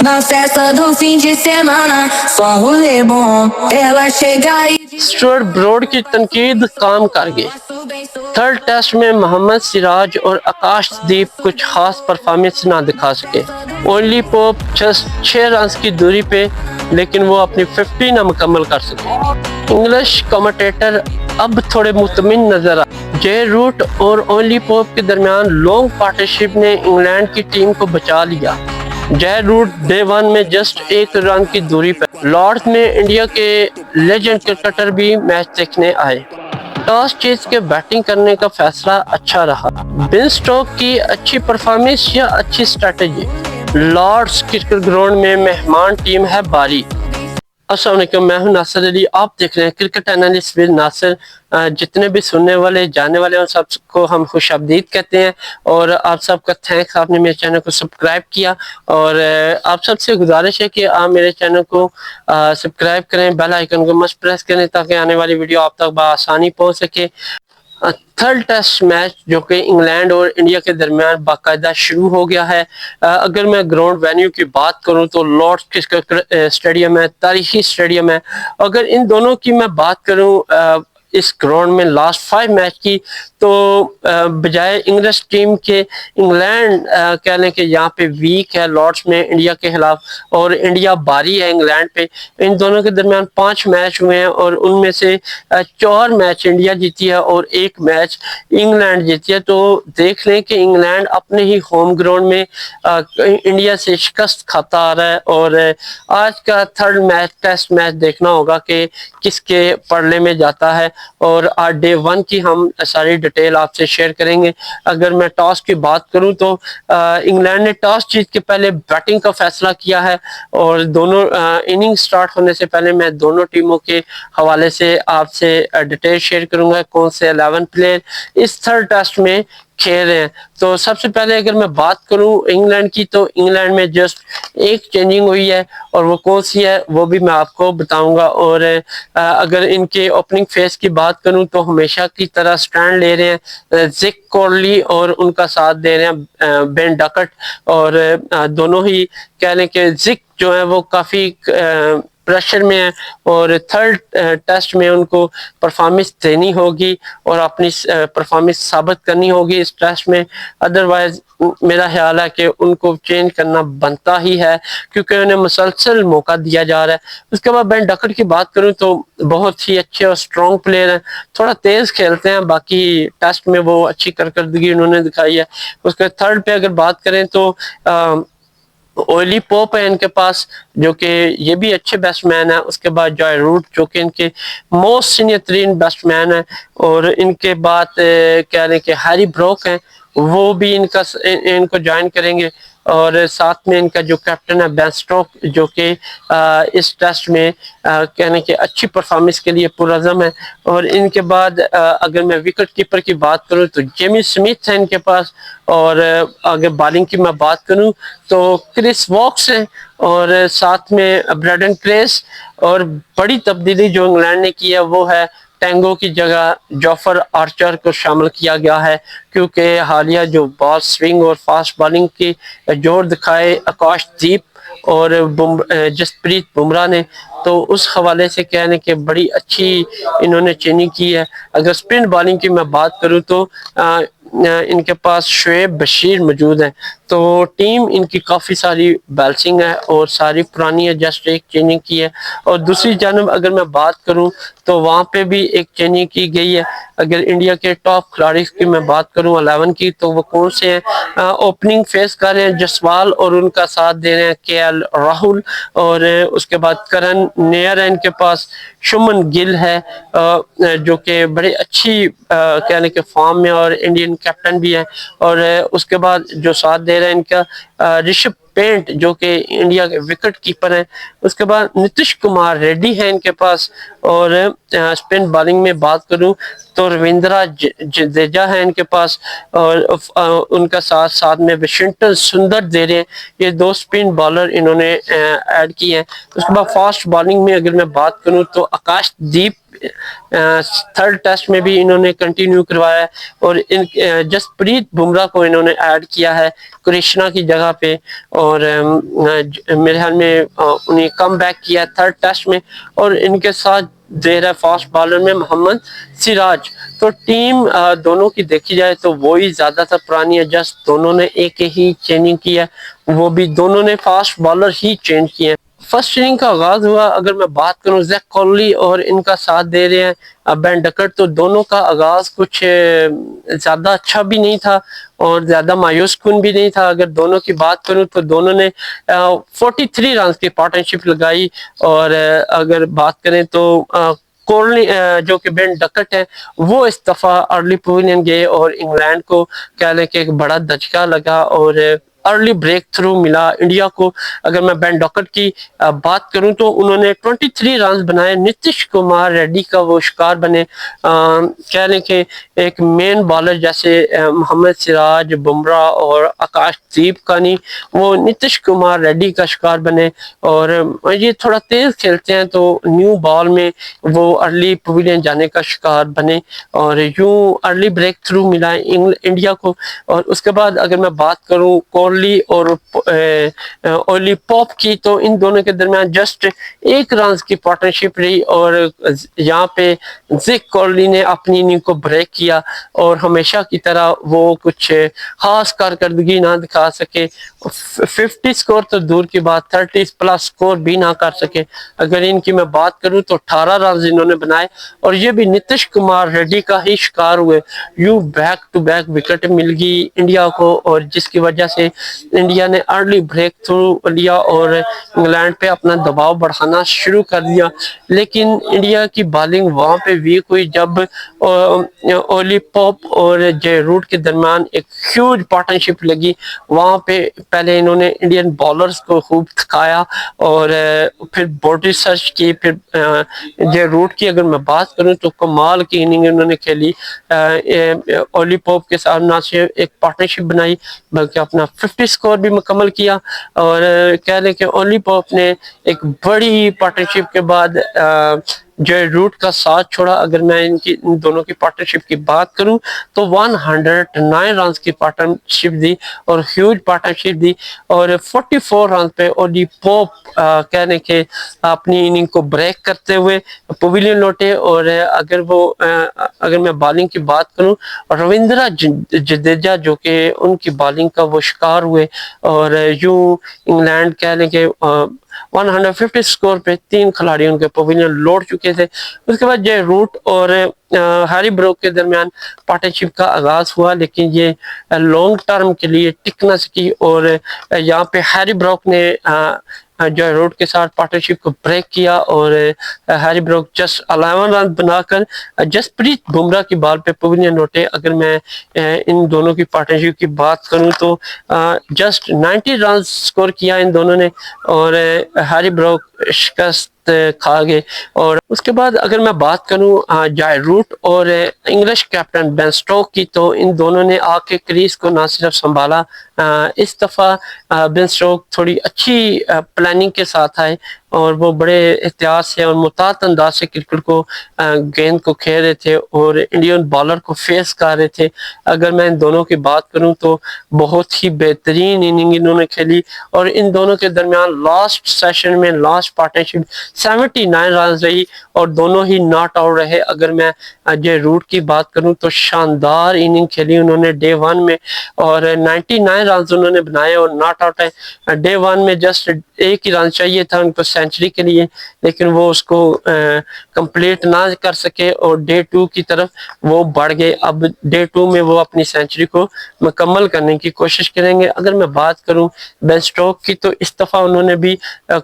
Na festa do fim de semana, só rolê bom. Ela chega e Stuart Broad کی تنقید کام کر گئی۔ Third test میں محمد سراج اور آکاش دیپ کچھ خاص پرفارمنس نہ دکھا سکے۔ اونلی پوپ 6 رنز کی دوری پہ، لیکن وہ اپنی 50 نہ مکمل کر سکے۔ انگلش کمنٹیٹر اب تھوڑے مطمئن نظر آئے۔ جے روٹ اور اونلی پوپ کے درمیان لانگ پارٹنرشپ نے انگلینڈ کی ٹیم کو بچا لیا۔ جے روٹ ڈے 1 میں جسٹ 1 رن کی دوری پر لارڈز میں انڈیا کے لیجنڈ کرکٹر بھی میچ دیکھنے آئے۔ ٹاس جیت کے بیٹنگ کرنے کا فیصلہ اچھا رہا۔ بن سٹوک کی اچھی پرفارمنس یا اچھی اسٹریٹجی؟ لارڈز کرکٹ گراؤنڈ میں مہمان ٹیم ہے باری۔ السلام علیکم، میں ہوں ناصر علی، آپ دیکھ رہے ہیں کرکٹ انالیسٹ ود ناصر۔ جتنے بھی سننے والے جاننے والے ہیں سب کو ہم خوش آمدید کہتے ہیں، اور آپ سب کا تھینکس، آپ نے میرے چینل کو سبسکرائب کیا، اور آپ سب سے گزارش ہے کہ آپ میرے چینل کو سبسکرائب کریں، بیل آئیکن کو مست پریس کریں تاکہ آنے والی ویڈیو آپ تک بآسانی پہنچ سکے۔ تھرڈ ٹیسٹ میچ جو کہ انگلینڈ اور انڈیا کے درمیان باقاعدہ شروع ہو گیا ہے۔ اگر میں گراؤنڈ وینیو کی بات کروں تو لارڈز کرکٹ اسٹیڈیم ہے، تاریخی اسٹیڈیم ہے۔ اگر ان دونوں کی میں بات کروں اس گراؤنڈ میں لاسٹ 5 میچ کی، تو بجائے انگلش ٹیم کے انگلینڈ کہہ لیں کہ یہاں پہ ویک ہے لارڈز میں انڈیا کے خلاف، اور انڈیا باری ہے انگلینڈ پہ۔ ان دونوں کے درمیان 5 میچ ہوئے ہیں، اور ان میں سے 4 میچ انڈیا جیتی ہے اور 1 میچ انگلینڈ جیتی ہے۔ تو دیکھ لیں کہ انگلینڈ اپنے ہی ہوم گراؤنڈ میں انڈیا سے شکست کھاتا آ رہا ہے، اور آج کا تھرڈ میچ ٹیسٹ میچ دیکھنا ہوگا کہ کس کے پڑلے میں جاتا ہے، اور آج ڈے 1 کی ہم ساری ڈیٹیل آپ سے شیئر کریں گے۔ اگر میں ٹاس کی بات کروں تو انگلینڈ نے ٹاس جیت کے پہلے بیٹنگ کا فیصلہ کیا ہے، اور دونوں اننگ سٹارٹ ہونے سے پہلے میں دونوں ٹیموں کے حوالے سے آپ سے ڈیٹیل شیئر کروں گا، کون سے 11 پلیئر اس تھرڈ ٹیسٹ میں کھیل رہے ہیں۔ تو سب سے پہلے اگر میں بات کروں انگلینڈ کی، تو انگلینڈ میں جسٹ 1 چینجنگ ہوئی ہے، اور وہ کون سی ہے وہ بھی میں آپ کو بتاؤں گا۔ اور اگر ان کے اوپننگ فیس کی بات کروں تو ہمیشہ کی طرح سٹینڈ لے رہے ہیں زک کورلی، اور ان کا ساتھ دے رہے ہیں بین ڈکٹ، اور دونوں ہی کہہ لیں کہ زک جو ہے وہ کافی پریشر میں ہے، اور تھرڈ ٹیسٹ میں ان کو پرفارمنس دینی ہوگی اور اپنی پرفارمنس ثابت کرنی ہوگی اس ٹیسٹ میں۔ ادروائز میرا خیال ہے کہ ان کو چینج کرنا بنتا ہی ہے، کیونکہ انہیں مسلسل موقع دیا جا رہا ہے۔ اس کے بعد بین ڈکٹ کی بات کروں تو بہت ہی اچھے اور اسٹرانگ پلیئر ہیں، تھوڑا تیز کھیلتے ہیں، باقی ٹیسٹ میں وہ اچھی کارکردگی انہوں نے دکھائی ہے۔ اس کے تھرڈ پہ اگر بات کریں تو اولی پوپ ہے ان کے پاس، جو کہ یہ بھی اچھے بیٹس مین ہیں۔ اس کے بعد جے روٹ جو کہ ان کے موسٹ سینئر ترین بیٹس مین ہیں، اور ان کے بعد کہہ رہے کہ ہیری بروک ہیں، وہ بھی ان کو جوائن کریں گے، اور ساتھ میں ان کا جو کیپٹن ہے بین سٹوک، جو کہ اس ٹیسٹ میں کہنے کہ اچھی پرفارمنس کے لیے پرعزم ہے۔ اور ان کے بعد اگر میں وکٹ کیپر کی بات کروں تو جیمی سمتھ ہے ان کے پاس، اور اگر بالنگ کی میں بات کروں تو کرس واکس ہیں، اور ساتھ میں بریڈن کریس۔ اور بڑی تبدیلی جو انگلینڈ نے کی ہے وہ ہے ٹینگو کی جگہ جوفر آرچر کو شامل کیا گیا ہے، کیونکہ حالیہ جو بال سوئنگ اور فاسٹ بالنگ کی جوڑ دکھائے آکاش دیپ اور جسپریت بمراہ نے، تو اس حوالے سے کہنے کہ بڑی اچھی انہوں نے چینج کی ہے۔ اگر سپن بالنگ کی میں بات کروں تو ان کے پاس شعیب بشیر موجود ہیں، تو ٹیم ان کی کافی ساری بیلنسنگ ہے اور ساری پرانی ہے، جسٹ ایک چینجنگ کی ہے۔ اور دوسری جانب اگر میں بات کروں تو وہاں پہ بھی ایک چینجنگ کی گئی ہے۔ اگر انڈیا کے ٹاپ کھلاڑی کی میں بات کروں 11 کی، تو وہ کون سے ہیں؟ اوپننگ فیس کر رہے ہیں جسوال، اور ان کا ساتھ دے رہے ہیں کے ایل راہل، اور اس کے بعد کرن نیئر ہے ان کے پاس، شمن گل ہے جو کہ بڑے اچھی کہنے کے فارم میں اور انڈین کیپٹن بھی ہے، اور اس کے بعد جو ساتھ دے رہے ہیں ان کا رشب پینٹ جو کہ انڈیا کے وکٹ کیپر ہیں۔ اس کے بعد نتیش کمار ریڈی ہے ان کے پاس، اور سپن بالنگ میں بات کروں تو رویندرا جڈیجا ہے ان کے پاس، اور ان کا ساتھ میں واشنگٹن سندر دے رہے ہیں۔ یہ 2 سپن بالر انہوں نے ایڈ کی ہیں۔ اس کے بعد فاسٹ بالنگ میں اگر میں بات کروں تو آکاش دیپ تھرڈ ٹیسٹ میں بھی انہوں نے کنٹینیو کروایا ہے، اور جسپریت بمراہ کو انہوں نے ایڈ کیا ہے کرشنا کی جگہ پہ، اور میرے خیال میں انہیں کم بیک کیا ہے تھرڈ ٹیسٹ میں، اور ان کے ساتھ دے رہا ہے فاسٹ بالر میں محمد سراج۔ تو ٹیم دونوں کی دیکھی جائے تو وہی زیادہ تر پرانی ہے، جسٹ دونوں نے ایک ہی چینجنگ کی ہے، وہ بھی دونوں نے فاسٹ بالر ہی چینج کیے ہیں۔ فرسٹ اننگ کا آغاز ہوا، اگر میں بات کروں زیک کالری اور ان کا ساتھ دے رہے ہیں بین ڈکٹ، تو دونوں کا آغاز کچھ زیادہ اچھا بھی نہیں تھا اور زیادہ مایوس کن بھی نہیں تھا۔ اگر دونوں کی بات کروں تو دونوں نے 43 رنز کی پارٹنرشپ لگائی، اور اگر بات کریں تو کورلی جو کہ بین ڈکٹ ہے وہ اس دفعہ ارلی پویلین گئے، اور انگلینڈ کو کہہ لیں کہ ایک بڑا دھچکا لگا اور ارلی بریک تھرو ملا انڈیا کو۔ اگر میں بین ڈاکٹ کی بات کروں تو انہوں نے 23 رنز بنائے، نتیش کمار ریڈی کا وہ شکار بنے، کہہ لیں کہ ایک مین بالر جیسے محمد سراج، بمراہ اور آکاش دیپ کا نہیں، وہ نتیش کمار ریڈی کا شکار بنے، اور یہ تھوڑا تیز کھیلتے ہیں تو نیو بال میں وہ ارلی پویلین جانے کا شکار بنے، اور یوں ارلی بریک تھرو ملا انڈیا کو۔ اور اس کے بعد اگر میں بات کروں کورلی اور اولی پوپ کی، تو ان دونوں کے درمیان جسٹ 1 رنز کی پارٹنرشپ رہی، اور یہاں پہ زیک کورلی نے اپنی اننگ کو بریک کیا، اور ہمیشہ کی طرح وہ کچھ خاص کارکردگی نہ دکھا سکے، 50 سکور تو دور کی بات 30 پلس سکور بھی نہ کر سکے۔ اگر ان کی میں بات کروں تو 18 رنز انہوں نے بنائے، اور یہ بھی نتیش کمار ریڈی کا ہی شکار ہوئے، یوں بیک ٹو بیک وکٹ مل گئی انڈیا کو، اور جس کی وجہ سے انڈیا نے ارلی بریک تھرو لیا اور انگلینڈ پہ اپنا دباؤ بڑھانا شروع کر دیا۔ لیکن انڈیا کی بالنگ وہاں پہ ویک ہوئی جب اولی پوپ اور جے روٹ کے درمیان ایک ہیوج پارٹنرشپ لگی، وہاں پہ پہلے انہوں نے انڈین بالرز کو خوب تھکایا، اور پھر باڈی سرچ کی، پھر جے روٹ کی اگر میں بات کروں تو کمال کی اننگ انہوں نے کھیلی، اولی پوپ کے ساتھ نہ صرف ایک پارٹنرشپ بنائی بلکہ اپنا 50 سکور بھی مکمل کیا، اور کہہ لیں کہ اولی پوپ نے ایک بڑی پارٹنرشپ کے بعد جو روٹ کا ساتھ چھوڑا۔ اگر میں ان دونوں کی پارٹنرشپ کی بات کروں تو 109 رنز کی پارٹنرشپ دی اور ہیوج پارٹنرشپ دی، اور 44 رنز پہ اولی پوپ کہنے کے اپنی اننگ کو بریک کرتے ہوئے پویلین لوٹے۔ اور اگر میں بالنگ کی بات کروں، رویندرا جڈیجا جو کہ ان کی بالنگ کا وہ شکار ہوئے، اور یوں انگلینڈ کہہ لیں کہ 150 سکور پہ 3 کھلاڑی ان کے پویلین لوٹ چکے تھے۔ اس کے بعد جے روٹ اور ہیری بروک کے درمیان پارٹنرشپ کا آغاز ہوا، لیکن یہ لانگ ٹرم کے لیے ٹک نہ سکی، اور یہاں پہ ہیری بروک نے جو روٹ کے ساتھ پارٹنرشپ کو بریک کیا، اور ہیری بروک جسٹ 11 رن بنا کر جسپریت بمراہ کی بال پہ پویلین لوٹے۔ اگر میں ان دونوں کی پارٹنرشپ کی بات کروں تو جسٹ 90 رنز سکور کیا ان دونوں نے، اور ہیری بروک شکست کھا گئے۔ اور اس کے بعد اگر میں بات کروں جائے روٹ اور انگلش کیپٹن بین سٹوک کی، تو ان دونوں نے آ کے کریز کو نہ صرف سنبھالا، اس دفعہ بین سٹوک تھوڑی اچھی پلاننگ کے ساتھ آئے، اور وہ بڑے احتیاط سے اور محتاط انداز سے کرکٹ کو گیند کو کھیل رہے تھے اور انڈین بالر کو فیس کر رہے تھے۔ اگر میں ان دونوں کی بات کروں تو بہت ہی بہترین اننگ انہوں نے کھیلی، اور ان دونوں کے درمیان لاسٹ سیشن میں لاسٹ پارٹنرشپ 79 رنز رہی، اور دونوں ہی ناٹ آؤٹ رہے۔ اگر میں جے روٹ کی بات کروں تو شاندار اننگ کھیلی انہوں نے ڈے 1 میں، اور 99 رنز انہوں نے بنائے اور ناٹ آؤٹ ہے۔ ڈے 1 میں جسٹ ایک ہی رن چاہیے تھا ان کو سینچری کے لیے، لیکن وہ اس کو کمپلیٹ نہ کر سکے، اور ڈے 2 کی طرف وہ بڑھ گئے۔ اب ڈے 2 میں وہ اپنی سینچری کو مکمل کرنے کی کوشش کریں گے۔ اگر میں بات کروں بین سٹوک کی، تو اس دفعہ انہوں نے بھی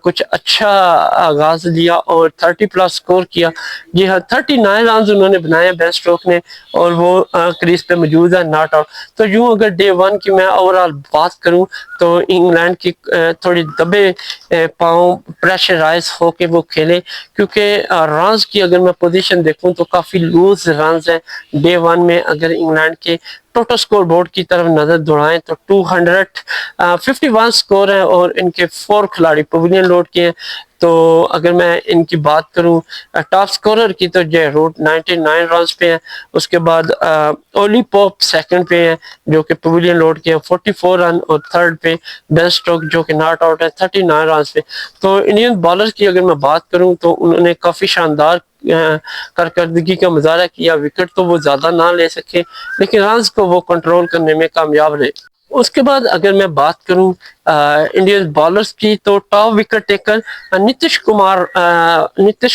کچھ اچھا آغاز لیا اور 30 پلس سکور کیا۔ جی ہاں، 39 رنز انہوں نے بنائے بین سٹوک نے، اور وہ کریز پہ موجود ہے ناٹ آؤٹ۔ تو یوں اگر ڈے 1 کی میں اوورآل بات کروں تو انگلینڈ کی تھوڑی دبے پاؤں پریشرائز ہو کے وہ کھیلے، کیونکہ رنز کی اگر میں پوزیشن دیکھوں تو کافی لوز رنز ہیں ڈے 1 میں۔ اگر انگلینڈ کے ٹوٹل سکور بورڈ کی طرف نظر دوڑائیں تو 251 سکور ہیں، اور ان کے 4 کھلاڑی پویلین لوٹ کے ہیں۔ تو اگر میں ان کی بات کروں ٹاپ سکورر کی تو جے روٹ 99 رنز پہ ہیں. اس کے بعد اولی پوپ سیکنڈ پہ ہیں جو کہ پویلین لوڈ کے 44 رن, اور تھرڈ پہ بین اسٹوک جو کہ ناٹ آؤٹ ہے 39 رنز پہ. تو انڈین بالرز کی اگر میں بات کروں تو انہوں نے کافی شاندار کارکردگی کا مظاہرہ کیا. وکٹ تو وہ زیادہ نہ لے سکے لیکن رنز کو وہ کنٹرول کرنے میں کامیاب رہے. اس کے بعد اگر میں بات کروں انڈین بالرز کی تو top wicket taker Nitish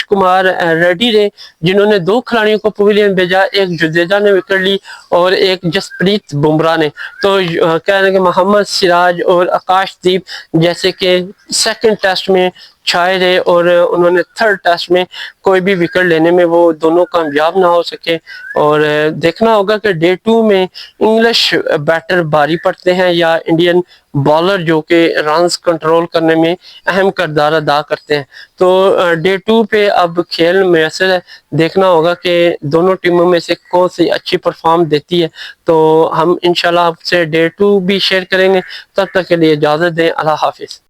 Kumar Reddy رہے, جنہوں نے 2 کھلاڑیوں کو پویلین بھیجا, ایک جڈیجا نے وکٹ لی اور ایک جسپریت بمراہ نے. تو کہہ رہے ہیں کہ محمد سراج اور آکاش دیپ جیسے کہ سیکنڈ ٹیسٹ میں چھائے رہے, اور انہوں نے تھرڈ ٹیسٹ میں کوئی بھی وکٹ لینے میں وہ دونوں کامیاب نہ ہو سکے. اور دیکھنا ہوگا کہ ڈے 2 میں انگلش بیٹر بھاری پڑتے ہیں یا انڈین بالر جو کہ رنز کنٹرول کرنے میں اہم کردار ادا کرتے ہیں. تو ڈے 2 پہ اب کھیل میسر ہے, دیکھنا ہوگا کہ دونوں ٹیموں میں سے کون سی اچھی پرفارم دیتی ہے. تو ہم انشاءاللہ آپ سے ڈے 2 بھی شیئر کریں گے. تب تک کے لیے اجازت دیں, اللہ حافظ.